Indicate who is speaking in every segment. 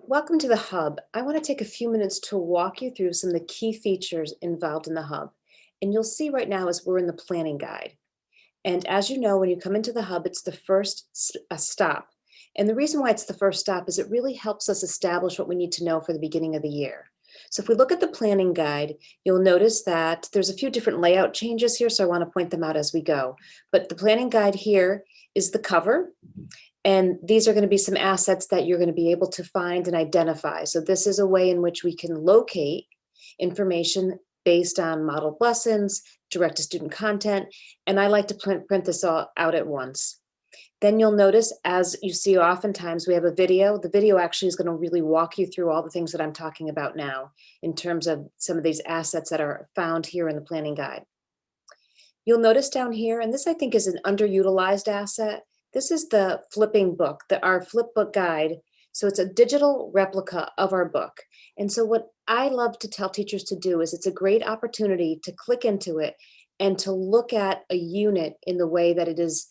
Speaker 1: Welcome to the Hub. I want to take a few minutes to walk you through some of the key features involved in the Hub. And you'll see right now as we're in the planning guide. And as you know, when you come into the Hub, it's the first stop. And the reason why it's the first stop is it really helps us establish what we need to know for the beginning of the year. So if we look at the planning guide, you'll notice that there's a few different layout changes here, so I want to point them out as we go. But the planning guide here is the cover. And these are going to be some assets that you're going to be able to find and identify. So this is a way in which we can locate information based on modeled lessons, direct to student content, and I like to print this all out at once. Then you'll notice, as you see oftentimes, we have a video. The video actually is going to really walk you through all the things that I'm talking about now in terms of some of these assets that are found here in the planning guide. You'll notice down here, and this I think is an underutilized asset, this is the flipping book, our Flipbook guide. So it's a digital replica of our book. And so what I love to tell teachers to do is it's a great opportunity to click into it and to look at a unit in the way that it is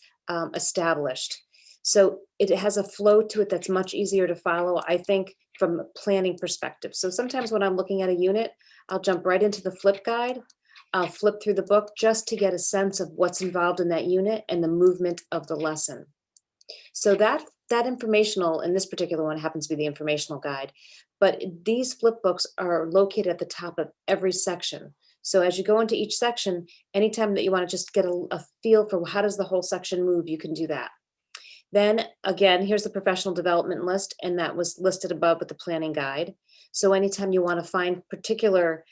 Speaker 1: established. So it has a flow to it that's much easier to follow, I think, from a planning perspective. So sometimes when I'm looking at a unit, I'll jump right into the flip guide. I'll flip through the book just to get a sense of what's involved in that unit and the movement of the lesson. So that informational, in this particular one happens to be the informational guide, but these flip books are located at the top of every section. So as you go into each section, anytime that you want to just get a feel for how does the whole section move, you can do that. Then again, here's the professional development list, and that was listed above with the planning guide. So anytime you want to find particular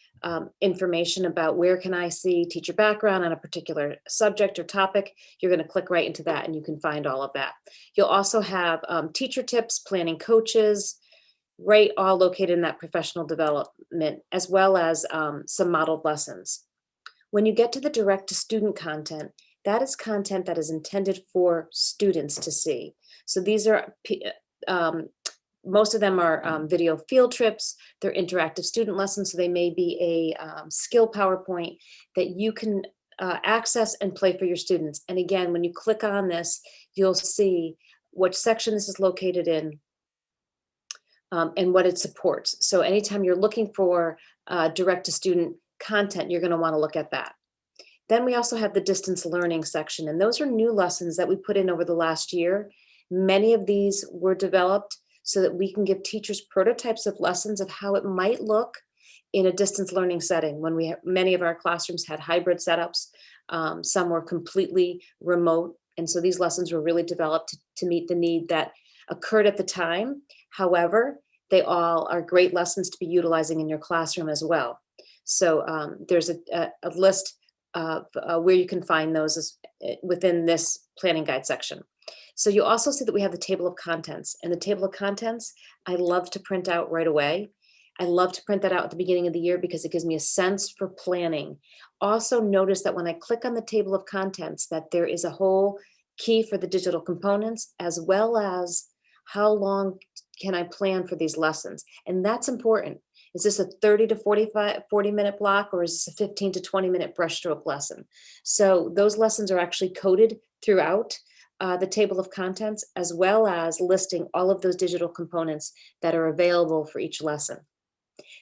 Speaker 1: information about where can I see teacher background on a particular subject or topic, you're going to click right into that and you can find all of that. You'll also have teacher tips, planning coaches, right, all located in that professional development, as well as some modeled lessons. When you get to the direct to student content, that is content that is intended for students to see. So these are, most of them are video field trips, they're interactive student lessons, so they may be a skill PowerPoint that you can access and play for your students. And again, when you click on this, you'll see what section this is located in, and what it supports. So anytime you're looking for direct to student content, you're going to want to look at that. Then we also have the distance learning section, and those are new lessons that we put in over the last year. Many of these were developed so that we can give teachers prototypes of lessons of how it might look in a distance learning setting when many of our classrooms had hybrid setups. Some were completely remote, and so these lessons were really developed to meet the need that occurred at the time. However, they all are great lessons to be utilizing in your classroom as well. So there's a list of where you can find those within this planning guide section. So you also see that we have the table of contents, and the table of contents I love to print out right away. I love to print that out at the beginning of the year because it gives me a sense for planning. Also notice that when I click on the table of contents that there is a whole key for the digital components, as well as how long can I plan for these lessons. And that's important. Is this a 30 to 40-minute block, or is this a 15 to 20-minute brushstroke lesson? So those lessons are actually coded throughout the table of contents, as well as listing all of those digital components that are available for each lesson.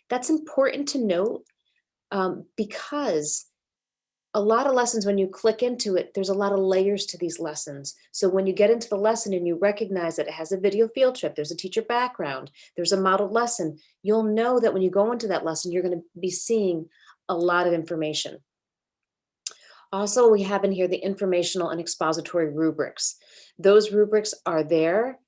Speaker 1: That's important to note because a lot of lessons, when you click into it, there's a lot of layers to these lessons. So when you get into the lesson and you recognize that it has a video field trip, there's a teacher background, there's a modeled lesson, you'll know that when you go into that lesson, you're going to be seeing a lot of information. Also, we have in here the informational and expository rubrics. Those rubrics are there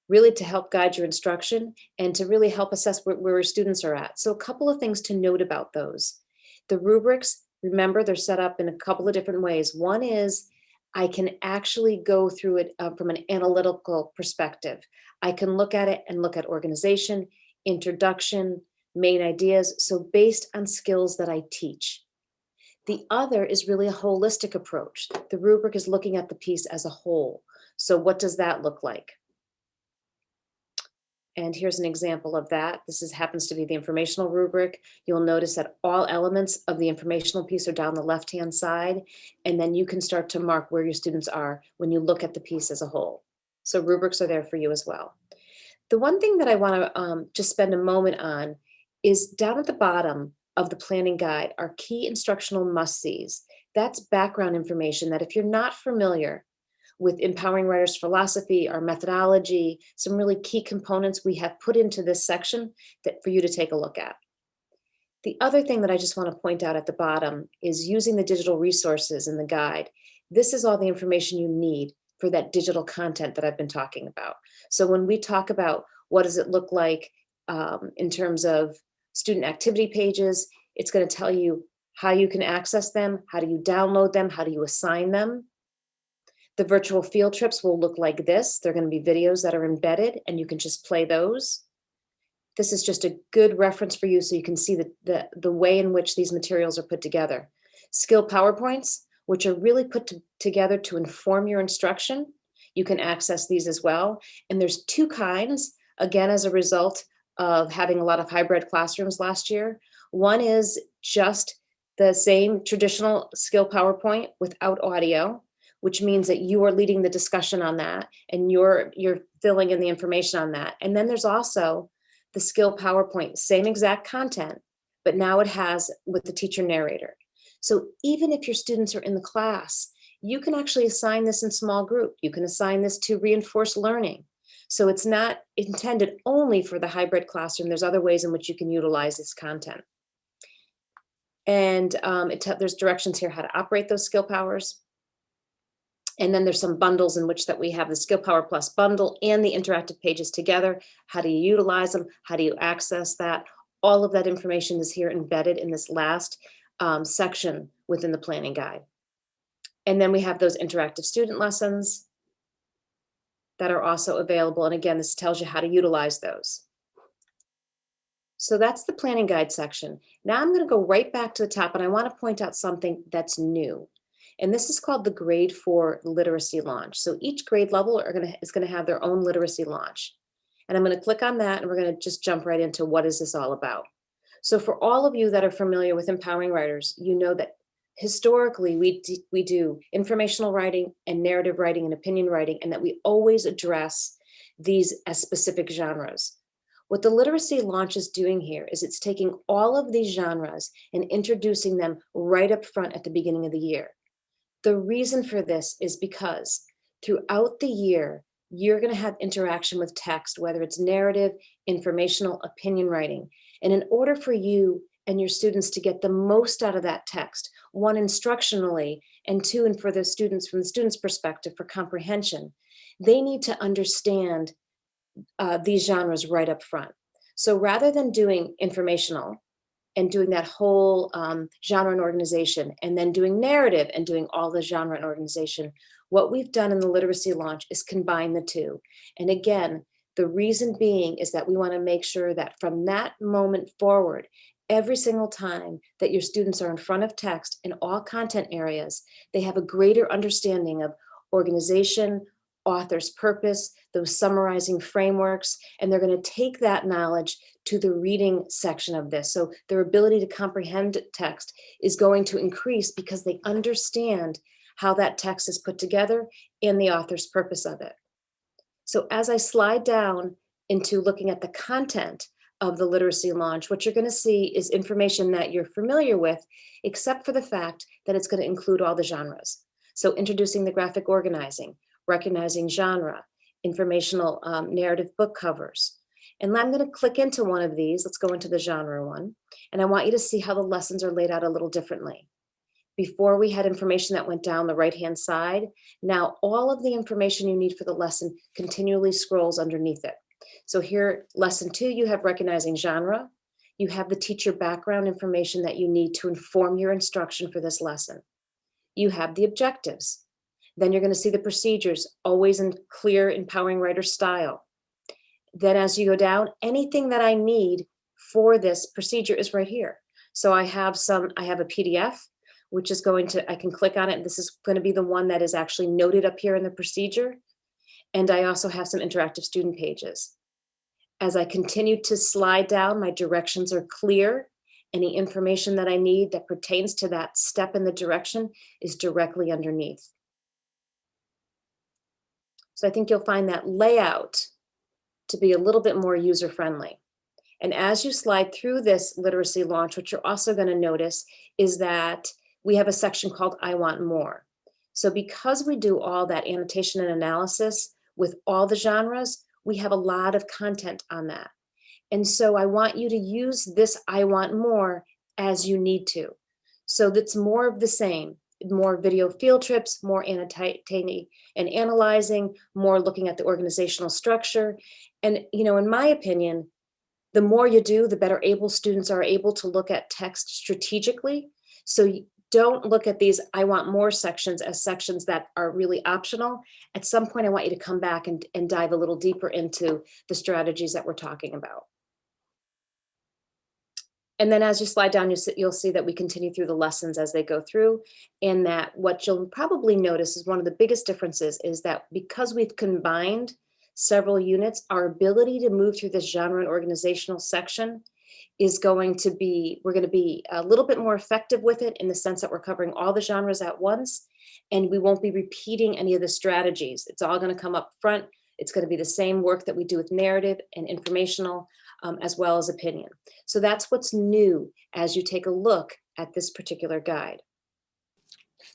Speaker 1: really to help guide your instruction and to really help assess where students are at. So a couple of things to note about those. The rubrics, remember, they're set up in a couple of different ways. One is I can actually go through it from an analytical perspective. I can look at it and look at organization, introduction, main ideas, so based on skills that I teach. The other is really a holistic approach. The rubric is looking at the piece as a whole. So what does that look like? And here's an example of that. This happens to be the informational rubric. You'll notice that all elements of the informational piece are down the left-hand side, and then you can start to mark where your students are when you look at the piece as a whole. So rubrics are there for you as well. The one thing that I want to just spend a moment on is down at the bottom of the planning guide are key instructional must-sees. That's background information that if you're not familiar with Empowering Writers philosophy, our methodology, some really key components we have put into this section that for you to take a look at. The other thing that I just want to point out at the bottom is using the digital resources in the guide. This is all the information you need for that digital content that I've been talking about. So when we talk about what does it look like in terms of student activity pages, it's going to tell you how you can access them, how do you download them, how do you assign them. The virtual field trips will look like this. They're going to be videos that are embedded and you can just play those. This is just a good reference for you so you can see the way in which these materials are put together. Skill PowerPoints, which are really put together to inform your instruction. You can access these as well. And there's two kinds, again, as a result of having a lot of hybrid classrooms last year. One is just the same traditional skill PowerPoint without audio, which means that you are leading the discussion on that and you're filling in the information on that. And then there's also the skill PowerPoint, same exact content, but now it has with the teacher narrator. So even if your students are in the class, you can actually assign this in small group. You can assign this to reinforce learning. So it's not intended only for the hybrid classroom. There's other ways in which you can utilize this content. And there's directions here how to operate those skill powers. And then there's some bundles in which that we have the Skill Power Plus bundle and the interactive pages together. How do you utilize them? How do you access that? All of that information is here embedded in this last section within the planning guide. And then we have those interactive student lessons that are also available. And again, this tells you how to utilize those. So that's the planning guide section. Now I'm going to go right back to the top and I want to point out something that's new. And this is called the Grade 4 Literacy Launch. So each grade level is going to have their own literacy launch. And I'm going to click on that and we're going to just jump right into what is this all about. So for all of you that are familiar with Empowering Writers, you know that historically we do informational writing and narrative writing and opinion writing, and that we always address these as specific genres. What the literacy launch is doing here is it's taking all of these genres and introducing them right up front at the beginning of the year. The reason for this is because throughout the year, you're going to have interaction with text, whether it's narrative, informational, opinion writing. And in order for you and your students to get the most out of that text, one, instructionally, and two, and for the students, from the student's perspective, for comprehension, they need to understand these genres right up front. So rather than doing informational and doing that whole genre and organization, and then doing narrative and doing all the genre and organization, what we've done in the literacy launch is combine the two. And again, the reason being is that we want to make sure that from that moment forward, every single time that your students are in front of text in all content areas, they have a greater understanding of organization, author's purpose, those summarizing frameworks, and they're going to take that knowledge to the reading section of this. So their ability to comprehend text is going to increase because they understand how that text is put together and the author's purpose of it. So as I slide down into looking at the content of the literacy launch, what you're going to see is information that you're familiar with, except for the fact that it's going to include all the genres. So introducing the graphic organizing, recognizing genre, informational narrative book covers. And I'm going to click into one of these. Let's go into the genre one. And I want you to see how the lessons are laid out a little differently. Before we had information that went down the right-hand side. Now all of the information you need for the lesson continually scrolls underneath it. So here, lesson 2, you have recognizing genre. You have the teacher background information that you need to inform your instruction for this lesson. You have the objectives. Then you're going to see the procedures, always in clear, empowering writer style. Then as you go down, anything that I need for this procedure is right here. So I have a PDF, which is I can click on it. And this is going to be the one that is actually noted up here in the procedure. And I also have some interactive student pages. As I continue to slide down, my directions are clear. Any information that I need that pertains to that step in the direction is directly underneath. So I think you'll find that layout to be a little bit more user-friendly. And as you slide through this literacy launch, what you're also going to notice is that we have a section called I Want More. So because we do all that annotation and analysis with all the genres, we have a lot of content on that. And so I want you to use this I Want More as you need to. So that's more of the same, more video field trips, more annotating and analyzing, more looking at the organizational structure. And, you know, in my opinion, the more you do, the better able students are able to look at text strategically. So you don't look at these I want more sections as sections that are really optional. At some point, I want you to come back and dive a little deeper into the strategies that we're talking about. And then as you slide down, you'll see that we continue through the lessons as they go through, and that what you'll probably notice is one of the biggest differences is that because we've combined several units, our ability to move through this genre and organizational section is going to be, we're going to be a little bit more effective with it in the sense that we're covering all the genres at once, and we won't be repeating any of the strategies. It's all going to come up front. It's going to be the same work that we do with narrative and informational, as well as opinion. So that's what's new as you take a look at this particular guide.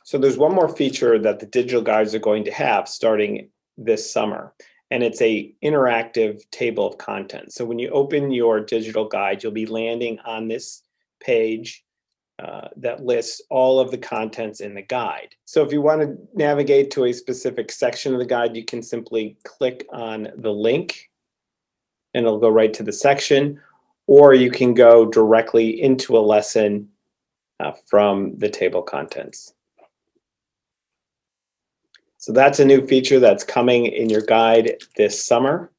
Speaker 2: So there's one more feature that the digital guides are going to have starting this summer, and it's a interactive table of contents. So when you open your digital guide, you'll be landing on this page that lists all of the contents in the guide. So if you want to navigate to a specific section of the guide, you can simply click on the link and it'll go right to the section, or you can go directly into a lesson from the table contents. So that's a new feature that's coming in your guide this summer.